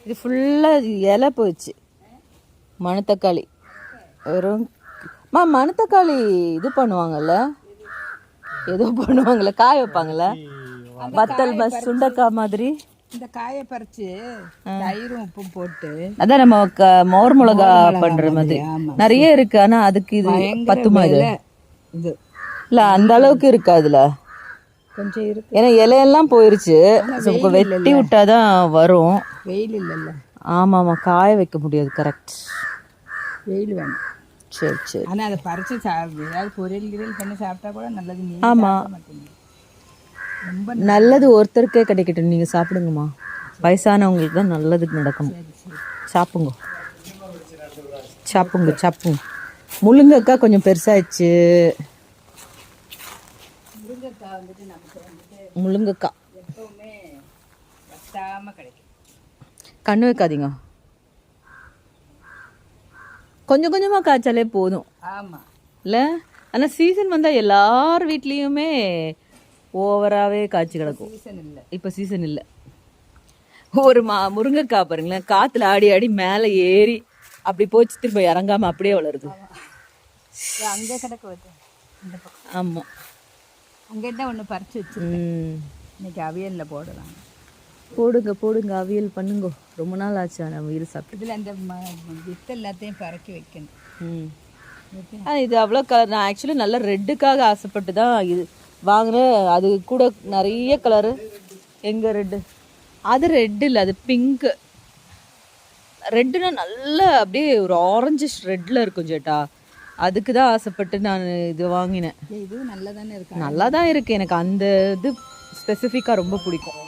இது ஃபுல்லாக இலை போயிடுச்சு. மணத்தக்காளி வெறும் மணத்தக்காளி இது பண்ணுவாங்கல்ல, ஏதோ பண்ணுவாங்கல்ல, காய வைப்பாங்கல்ல, வத்தல் சுண்டக்காய் மாதிரி. இந்த காயை பறிச்சு தயிரும் உப்பும் போட்டு அதான் நம்ம மோர் மிளகா பண்ற மாதிரி நிறைய இருக்கு. ஆனா அதுக்கு இது பத்துமா? இது இல்ல அந்த அளவுக்கு இருக்கா இதுல, கொஞ்சம் இருக்கு. ஏன்னா இலையெல்லாம் போயிருச்சு. வெட்டி விட்டாதான் வரும். வெயில் இல்லைல்ல. ஆமா ஆமா, காய வைக்க முடியாது. கரெக்ட், வெயில் வேணும். சரி சரி. ஆனா அதை பறிச்சு ஏதாவது பொரியல் கிரியல் பண்ணி சாப்பிட்டா கூட நல்லது. ஆமா, ரொம்ப நல்லது. ஒருத்தருக்கே கிடைக்கட்டும், நீங்க சாப்பிடுங்கம்மா. வயசானவங்களுக்கு தான் நல்லது நடக்கணும். சாப்பிடுங்க சாப்பிடுங்க சாப்பிடுங்க. முருங்கைக்காய் கொஞ்சம் பெருசாயிடுச்சு. முருங்கைக்காய் வந்துட்டு நமக்கு வந்துட்டு முருங்கைக்காய் எப்பவுமே வத்தாம கிடைக்கும். கண்ணு வைக்காதீங்க, கொஞ்சம் கொஞ்சமாக காய்ச்சாலே போதும். ஆமாம் இல்லை? ஆனால் சீசன் வந்தால் எல்லார் வீட்லேயுமே ஓவராகவே காய்ச்சி கிடக்கும். சீசன் இல்லை, இப்போ சீசன் இல்லை. ஒரு முருங்கைக்காய் பாருங்களேன், காற்றுல ஆடி ஆடி மேலே ஏறி அப்படி போச்சு, திரும்ப இறங்காமல் அப்படியே வளருது. அங்கே கிடக்கு வருது. ஆமாம், அங்கே தான் ஒன்று பறிச்சு வச்சு இன்னைக்கு அவியலில் போடலாம். போடுங்க போடுங்க, அவியல் பண்ணுங்க. ரொம்ப நாள் ஆச்சு நான் அவியல் சாப்பிட்டு. இதில் அந்த வித்து எல்லாத்தையும் பறக்கி வைக்கணும். இது அவ்வளோ கலர். நான் ஆக்சுவலி நல்லா ரெட்டுக்காக ஆசைப்பட்டு தான் இது வாங்கினேன். அது கூட நிறைய கலரு. எங்கே ரெட்டு? அது ரெட்டு இல்லை, அது பிங்க்கு. ரெட்டுனா நல்லா அப்படியே ஒரு ஆரஞ்சு ரெட்டில் இருக்கும் சேட்டா. அதுக்கு தான் ஆசைப்பட்டு நான் இது வாங்கினேன். இது நல்லா தானே இருக்கு. நல்லா தான் இருக்குது. எனக்கு அந்த இது ஸ்பெசிஃபிக்காக ரொம்ப பிடிக்கும்.